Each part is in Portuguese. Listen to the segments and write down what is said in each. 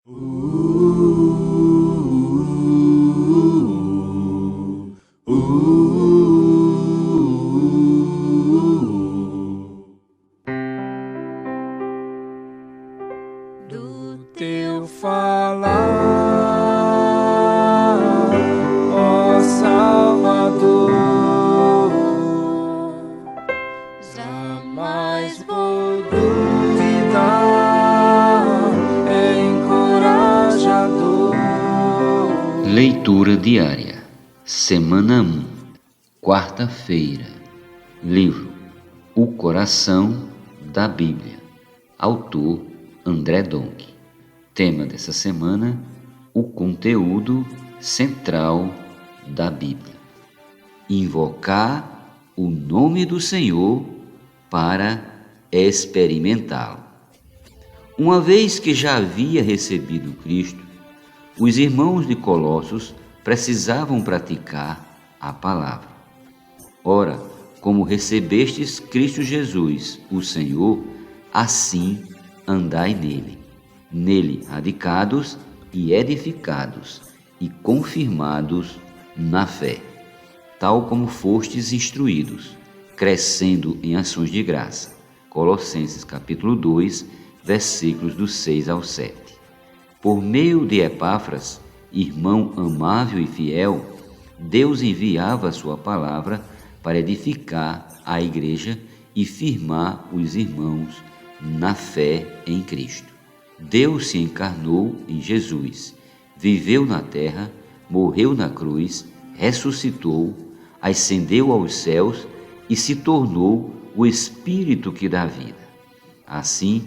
Do teu falar, ó Salvador, jamais vou duvidar, é encorajador. Leitura diária, Semana 1, quarta-feira. Livro O Coração da Bíblia. Autor André Donk. Tema dessa semana: o conteúdo central da Bíblia. Invocar o nome do Senhor para experimentá-lo. Uma vez que já havia recebido Cristo, os irmãos de Colossos precisavam praticar a palavra. Ora, como recebestes Cristo Jesus, o Senhor, assim andai nele. Nele radicados e edificados e confirmados na fé, tal como fostes instruídos, crescendo em ações de graça. Colossenses capítulo 2, versículos do 6 ao 7. Por meio de Epáfras, irmão amável e fiel, Deus enviava a sua palavra para edificar a igreja e firmar os irmãos na fé em Cristo. Deus se encarnou em Jesus, viveu na terra, morreu na cruz, ressuscitou, ascendeu aos céus e se tornou o Espírito que dá vida. Assim,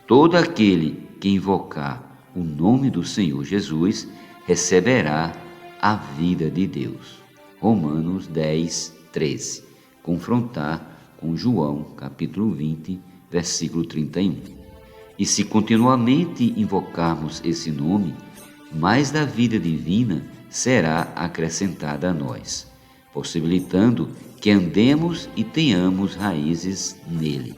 todo aquele que invocar o nome do Senhor Jesus receberá a vida de Deus. Romanos 10, 13. Confrontar com João, capítulo 20, versículo 31. E se continuamente invocarmos esse nome, mais da vida divina será acrescentada a nós, possibilitando que andemos e tenhamos raízes nele,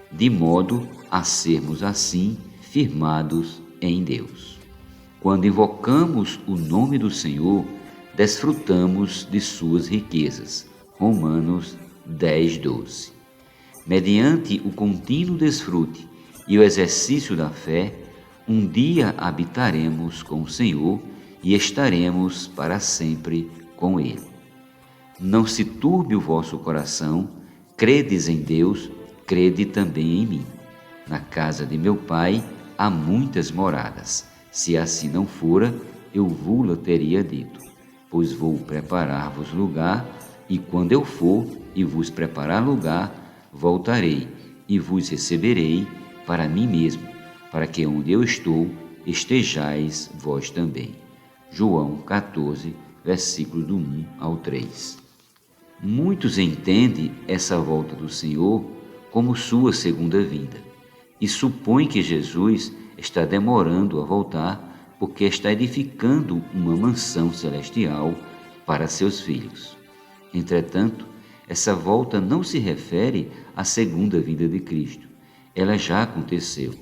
de modo a sermos assim firmados em Deus. Quando invocamos o nome do Senhor, desfrutamos de suas riquezas. Romanos 10, 12. Mediante o contínuo desfrute e o exercício da fé, um dia habitaremos com o Senhor e estaremos para sempre com Ele. Não se turbe o vosso coração, credes em Deus, crede também em mim. Na casa de meu Pai há muitas moradas. Se assim não fora, eu vou-la teria dito. Pois vou preparar-vos lugar, e quando eu for e vos preparar lugar, voltarei e vos receberei para mim mesmo, para que onde eu estou estejais vós também. João 14, versículos do 1 ao 3. Muitos entendem essa volta do Senhor como sua segunda vinda e supõem que Jesus está demorando a voltar porque está edificando uma mansão celestial para seus filhos. Entretanto, essa volta não se refere à segunda vinda de Cristo. Ela já aconteceu.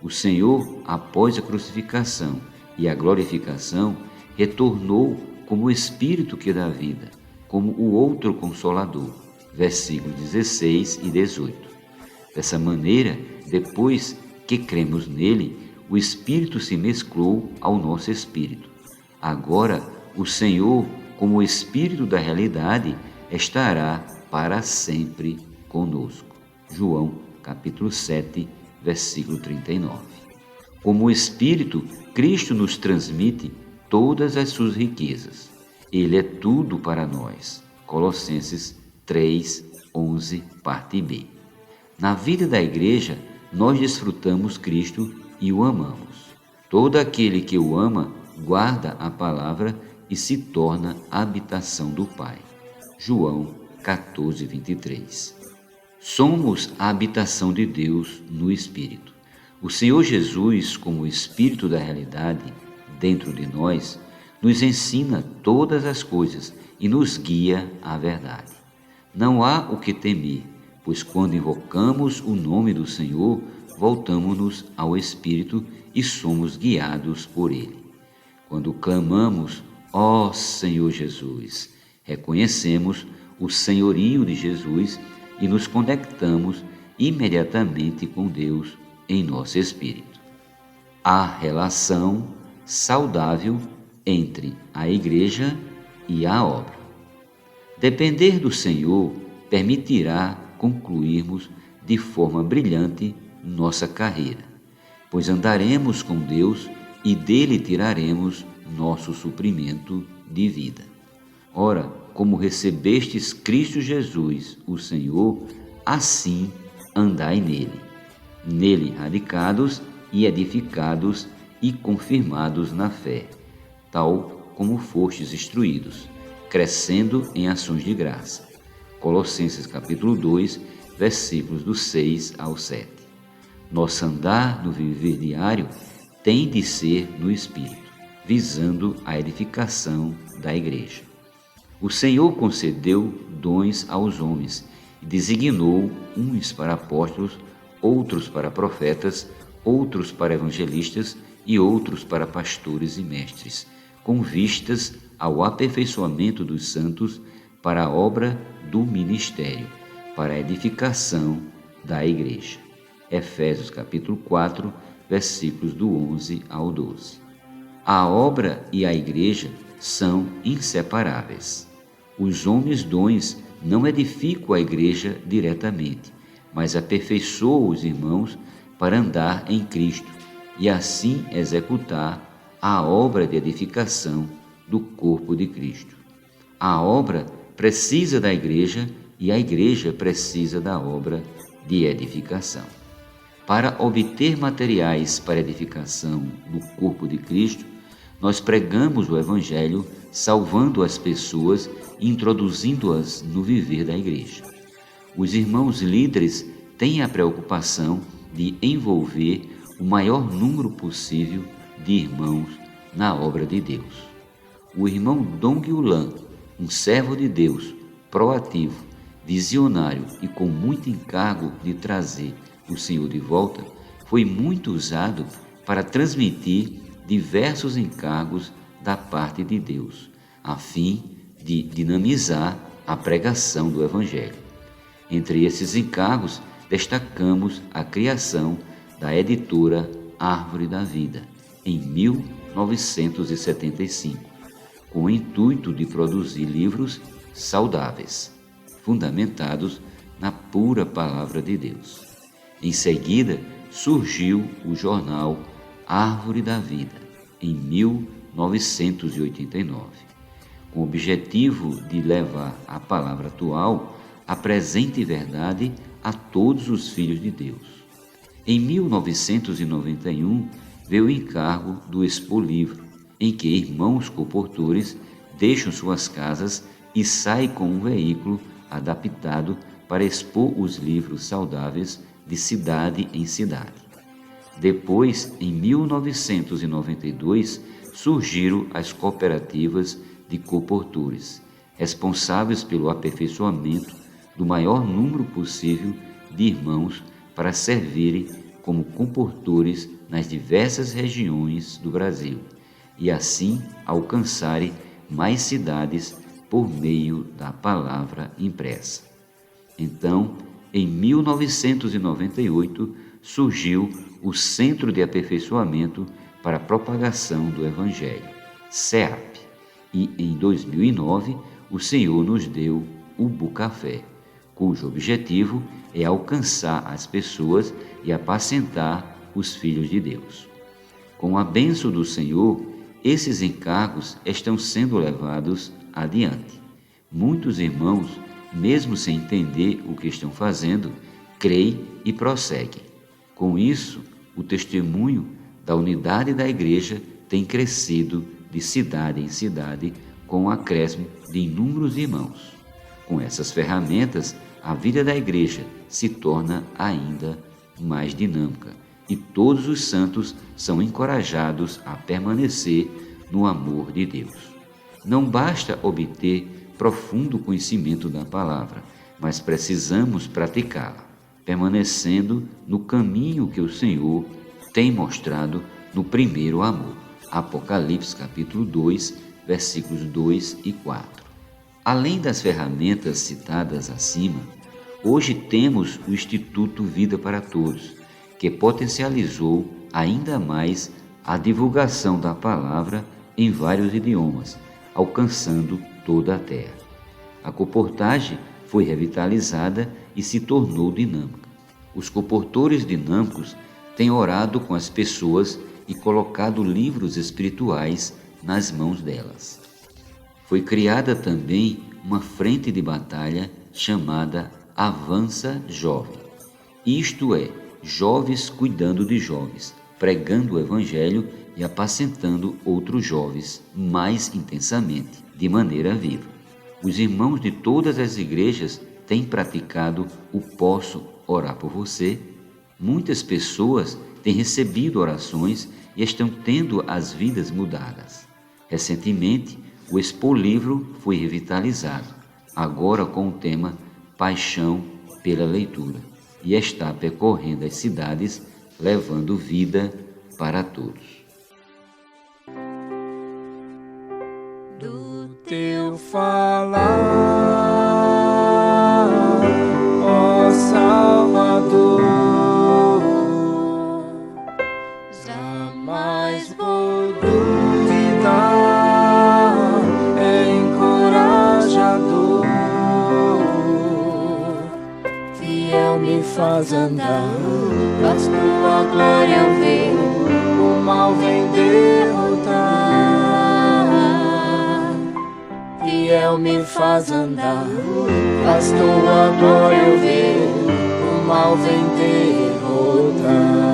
O Senhor, após a crucificação e a glorificação, retornou como o Espírito que dá vida, como o outro Consolador. Versículos 16 e 18. Dessa maneira, depois que cremos nele, o Espírito se mesclou ao nosso espírito. Agora, o Senhor, como o Espírito da realidade, estará para sempre conosco. João, capítulo 7, versículo 39. Como o Espírito, Cristo nos transmite todas as suas riquezas. Ele é tudo para nós. Colossenses 3, 11, parte B. Na vida da igreja, nós desfrutamos Cristo e o amamos. Todo aquele que o ama guarda a palavra e se torna a habitação do Pai. João 14, 23. Somos a habitação de Deus no Espírito. O Senhor Jesus, como o Espírito da realidade dentro de nós, nos ensina todas as coisas e nos guia à verdade. Não há o que temer, pois quando invocamos o nome do Senhor, voltamos-nos ao Espírito e somos guiados por Ele. Quando clamamos, ó Senhor Jesus, reconhecemos o senhorio de Jesus e nos conectamos imediatamente com Deus em nosso espírito. Há relação saudável entre a igreja e a obra. Depender do Senhor permitirá concluirmos de forma brilhante nossa carreira, pois andaremos com Deus e dele tiraremos nosso suprimento de vida. Ora, como recebestes Cristo Jesus, o Senhor, assim andai nele radicados e edificados e confirmados na fé, tal como fostes instruídos, crescendo em ações de graça. Colossenses capítulo 2, versículos do 6 ao 7. Nosso andar no viver diário tem de ser no Espírito, visando a edificação da igreja. O Senhor concedeu dons aos homens e designou uns para apóstolos, outros para profetas, outros para evangelistas e outros para pastores e mestres, com vistas ao aperfeiçoamento dos santos para a obra do ministério, para a edificação da igreja. Efésios capítulo 4, versículos do 11 ao 12. A obra e a igreja são inseparáveis. Os homens dons não edificam a igreja diretamente, mas aperfeiçoam os irmãos para andar em Cristo e assim executar a obra de edificação do corpo de Cristo. A obra precisa da igreja e a igreja precisa da obra de edificação. Para obter materiais para edificação do corpo de Cristo, nós pregamos o Evangelho, salvando as pessoas e introduzindo-as no viver da igreja. Os irmãos líderes têm a preocupação de envolver o maior número possível de irmãos na obra de Deus. O irmão Dong Yulan, um servo de Deus, proativo, visionário e com muito encargo de trazer o Senhor de volta, foi muito usado para transmitir diversos encargos da parte de Deus, a fim de dinamizar a pregação do Evangelho. Entre esses encargos, destacamos a criação da editora Árvore da Vida, em 1975, com o intuito de produzir livros saudáveis, fundamentados na pura Palavra de Deus. Em seguida, surgiu o jornal Árvore da Vida, em 1989, com o objetivo de levar a palavra atual, a presente verdade, a todos os filhos de Deus. Em 1991, veio o encargo do Expo Livro, em que irmãos comportores deixam suas casas e saem com um veículo adaptado para expor os livros saudáveis de cidade em cidade. Depois, em 1992, surgiram as cooperativas de comportores, responsáveis pelo aperfeiçoamento do maior número possível de irmãos para servirem como comportores nas diversas regiões do Brasil e assim alcançarem mais cidades por meio da palavra impressa. Então, em 1998, surgiu o Centro de Aperfeiçoamento para a Propagação do Evangelho, CEAP, e em 2009 o Senhor nos deu o Bucafé, cujo objetivo é alcançar as pessoas e apacentar os filhos de Deus. Com a bênção do Senhor, esses encargos estão sendo levados adiante. Muitos irmãos, mesmo sem entender o que estão fazendo, creem e prosseguem. Com isso, o testemunho da unidade da igreja tem crescido de cidade em cidade com o acréscimo de inúmeros irmãos. Com essas ferramentas, a vida da igreja se torna ainda mais dinâmica e todos os santos são encorajados a permanecer no amor de Deus. Não basta obter profundo conhecimento da palavra, mas precisamos praticá-la, permanecendo no caminho que o Senhor tem mostrado no primeiro amor. Apocalipse capítulo 2, versículos 2 e 4. Além das ferramentas citadas acima, hoje temos o Instituto Vida para Todos, que potencializou ainda mais a divulgação da palavra em vários idiomas, alcançando toda a terra. A comportagem foi revitalizada e se tornou dinâmica. Os comportores dinâmicos têm orado com as pessoas e colocado livros espirituais nas mãos delas. Foi criada também uma frente de batalha chamada Avança Jovem. Isto é, jovens cuidando de jovens, pregando o Evangelho e apacentando outros jovens mais intensamente, de maneira viva. Os irmãos de todas as igrejas têm praticado o Posso Orar por Você. Muitas pessoas têm recebido orações e estão tendo as vidas mudadas. Recentemente, o Expo Livro foi revitalizado, agora com o tema Paixão pela Leitura, e está percorrendo as cidades, levando vida para todos. Do teu falar, ó Salvador, jamais vou duvidar, encorajador, fiel me faz andar, faz tua glória ver, o mal vem derrotar. Fiel me faz andar, faz tua glória ver, o mal vem derrotar.